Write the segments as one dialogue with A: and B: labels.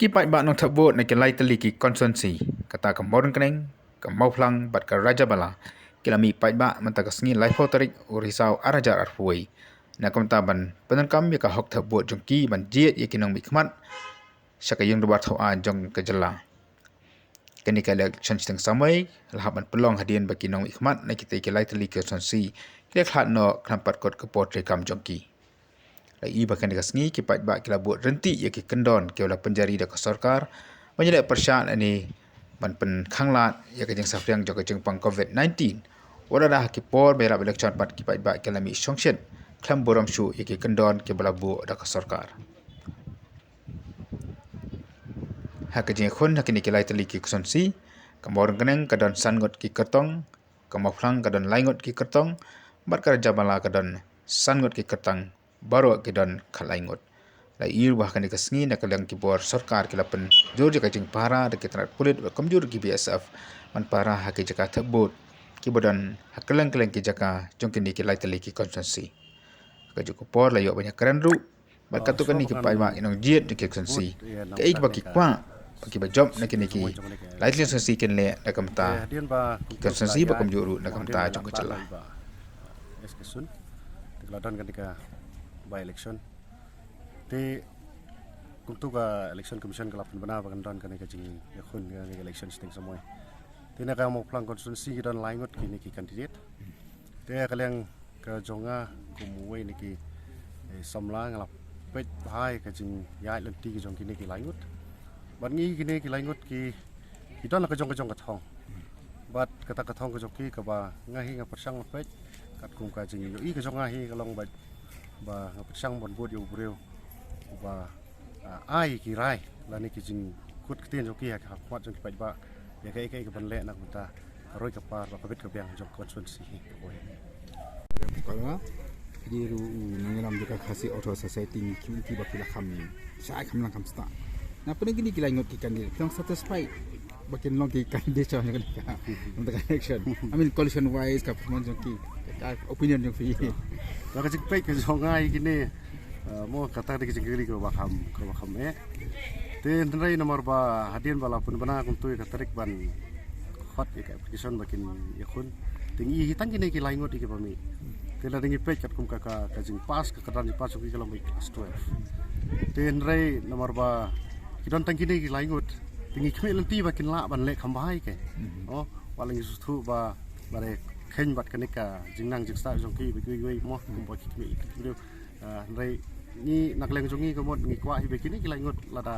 A: Kipat bak nong terbut nak kelai teliki konsumsi kata kemorang keneng kemau plang bat ke raja bala kilami pat bak mentaka sengi laifo tarik urisau arajar arfuai nak kemtaban penenkam ya ka hok terbut jongki ban jiet ya kinong mikmat syakayung debat hoan jong kejela kini kala election seteng samai lahaban pelong hadian bagi nong mikmat nak kita kelai teliki konsumsi kelak hat no krampat kot kepot rekam jongki lagi bahkan dekat sengi kipat bak kila buat renti ya ki kendon ke wala penjari dak sarkar menyedak persyarat ani ban pen khanglat ya ke jeng safriang jok jeng pang covid-19 wala dah ki por berap election pat kipat bak kila mi songset klam boram syu ya ki kendon ke bala bu dak sarkar hak jeng khun hak ni kilai teli ki konsumsi kamor keneng kadon sangot ki kertong kamaflang kadon laingot ki kertong bat kerja bala kadon sangot ki kertang baru kidan kalaingot la ir bahkan dekat sengi nak kalang kibor sarkar kilapen jor jaka jeng para dekat terat kulit komjur ki BSF man para hak jaka tebut kibodan hak kalang ki jaka jongkin ki lai teli ki konsumsi ka juko por la yo banyak keren ru bat katukan ni ki pai mak inong jiet ki konsumsi ke ik baki kwa baki ba job nak ni ki lai teli konsumsi ken le nak kamta konsumsi ba komjur nak kamta jong kecela
B: eskesun tekeladan ketika by election te kuntu ka election commission ka lapan bana bagan dan kan ka jing yakun ka election sting samoy te na ka mo plan constituency dan laingot kini ki candidate te kaleng ka jonga kumuwe ni ki samla ngalap pet hai ka jing yai lenti ki jong kini ki laingot ban ngi kini ki laingot ki dan ka jong ka thong bat kata ka thong ka joki ka ba ngahi nga persang pet kat kum ka jing yo i ka jong ngahi ka long ba ngapsang bon bod yo breu ba ai ki rai lani ki jing kut ktien joki ha kwat jong ki ba ya kai kai ka ban le nak mata roi ka par ba pet ka biang jong konstituensi oi
C: kala di ru nangaram jaka khasi auto society ni ki ba pila kham ni sai kham lang kham sta na pun gini kila ngot ki kan di yang satisfied bakin long ki kan de cha ni ka untuk election I mean coalition wise ka performance joki opinion jong fi
B: la ka jing pet ka jong ngai kini mo kata de jing gili ka ba kham te nrai nomor ba hadian bala pun bana kum tu ka tarik ban hot ka application bakin yakun tingi hitan kini ki laingot ki pami te la dingi pet kat kum ka jing pas ka kadan pas ki kalau mai class 12 te nrai nomor ba kidon tang kini ki laingot tingi kmi lenti bakin la ban le khambai ke oh walang su ba bare khen bat kanika jingnang jiksa jongki bigi mo kumbo kikmi video nrai ni nakleng jongi komot ngi kwa hi bekini kila ngot lada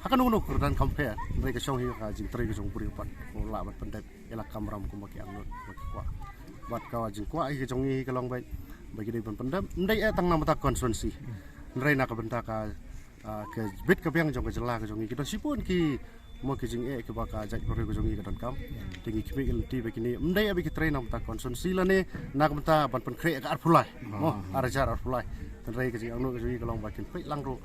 B: hakan uno kurdan compare nrai ka shong hi ka jing tri ka jong puri pat ko la bat pendet ela kamram kumbo ki angot kwa bat ka jing kwa hi jongi ka long bai bagi dei pendam ndai tang nam ta konstituensi nrai na ka benta ka ke bit ka biang jong ka jela ka jongi kita sipun ki mo ki jing ke baka jaj pore ko jongi ka dan kam tingi kimi ilti bekini ndai abi ki train nam ta konstituensi lane nak benta ban pen kre ka arpulai mo arajar arpulai nrai ka jing anu ka jongi ka long bakin pe lang ro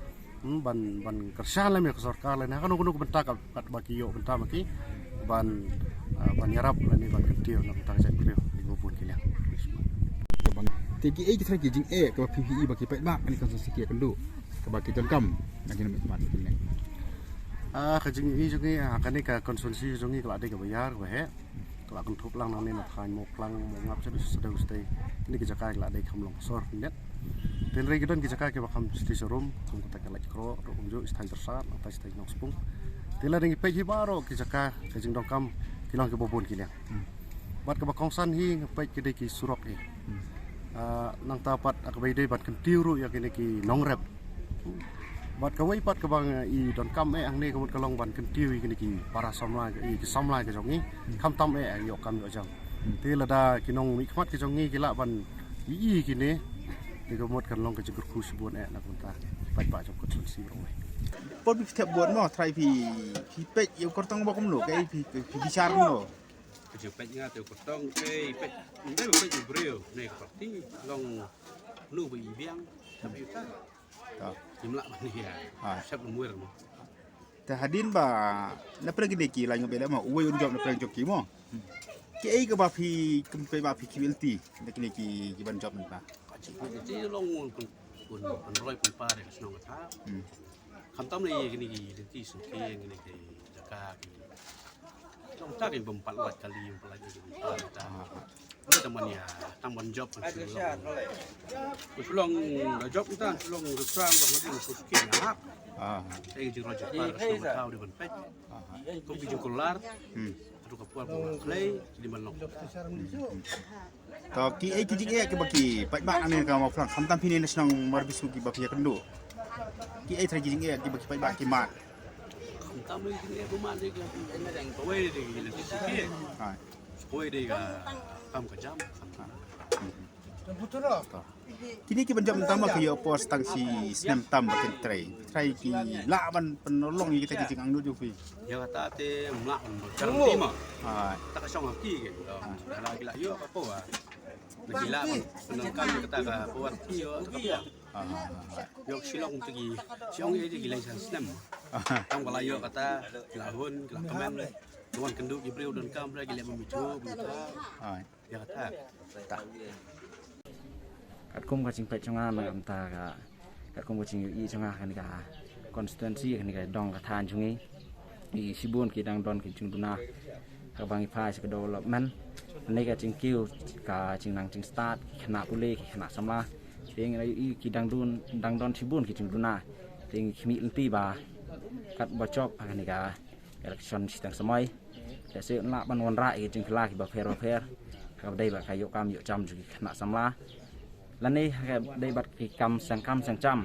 B: ban kersan le me ka sarkar le na kan ko benta ka kat baki yo benta maki ban yarap lani ban ketio nam ta jaj pore ko pun kilang
C: bang tiki ki tra ki jing ka PPE baki pet mak ni konsumsi ki kendu ka baki jongkam nak ni mat ni
B: ka jing i jongi kan ka konsumsi jongi ka ade ka bayar wa he ka kan thup lang nang ne na thain mo plang mo ngap se sedau stay ni ki jaka la ade kham long sor net ten re gidon ki jaka ke bakam sti showroom kum ta ka la kro ro kum jo stan tersat ta stai nong spung tila ringi pe hi baro ki jaka ka jing dong kam ki long ke bobon ki le bat ka bakong san hi pe ki de ki surok hi nang tapat akbai de bat kan tiuru ya ki nong rep bat kawai pat ka bang I don kam ang ne kamut kalong ban kan tiwi kini ki para samla I ki samla ka jongi kham tam yo kam yo jang te lada kinong mi khmat ki jongi ki la ban I kini ki kamut kan long ka jigur khu subun nak kunta pat ba jong kutun si roi
C: pon pi tep buat mo try pi pet yo kortong ba kum lo kai pi bicar no
D: Kecil petnya tu kotong ke pet, ini pet beriu, ni kerti long lu biang, tapi itu jumlah mana ya? Siap lumur mo.
C: ta hadin ba na pergi deki la ngobe ma uwe un job na pergi joki mo ki ai ka ba pi kempe ba pi kibilti nek ni ki ban job ni ba
D: Jadi long pun roi pun pare senang kata. Kantam ni gini nanti sungkeng gini ke jagaต้องตักyang bempat lat kali yang pelajari kita. Ini temannya tambah job pulang job kita pulang restoran kalau nanti sungkeng ngap. Saya jadi roger par sama tahu di benpek. Kau bijung kelar. Aduh kapuan play di manok.
C: Kau ki ki bagi baik bak ane kau mau pulang kamtam pini nasional marbisu ki bagi kendo. Ki tragi ki bagi baik bak ki mat.
D: Kami ini rumah dia kan, kau ini dia nanti sungkeng. Kau ini kam kejam.
C: Kini ki banjam utama ki opos tang si senam tam bakin tray ki laban penolong kita ki jing angdu jufi.
D: Ya kata te melak jalan lima. Tak kasong haki ke. Lagi lah yo apa wa. Gila penangkan kata ka buat yo apa. Yo silong tegi. Siong ye gila senam. Tam kala yo kata lahun kemen. Tuan kenduk Jibril dan kam lagi lihat memicu. Ya kata. Tak.
E: Kat kum kacing pet chonga ngam ta ka kat kum kacing i chonga kan ka constituency kan ka dong ka than chungi i sibun ki dang don ki chung tuna ka bang i phai ka development nei ka ching kiu ka ching nang ching start khana pule ki khana samla ting i ki dang don sibun ki chung tuna ting khmi lti ba kat ba chok kan ka election sitang samai ka se la ban won ra ki ching khla ki ba pher ka dai ba ka yo kam yo cham chu ki khana samla Lani day bat ki kam sang jam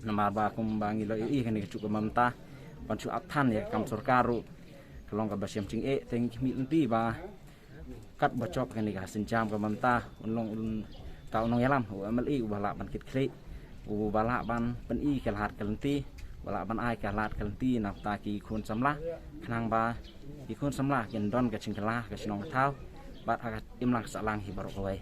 E: nama ba kum bangi lo i kan ki cukup mamta pancu athan ya kam surkaru kalong ka basyam ching teng mi lenti ba kat bacok kan ka senjam ka mamta unlong ta unong yalam mli bala ban kit kri bala ban pen i kalhat kalenti bala ban ai kalhat kalenti nafta ki khun samla khnang ba ki khun samla yen don ka ching kala ka sinong thau bat akat imlang salang hi barok wai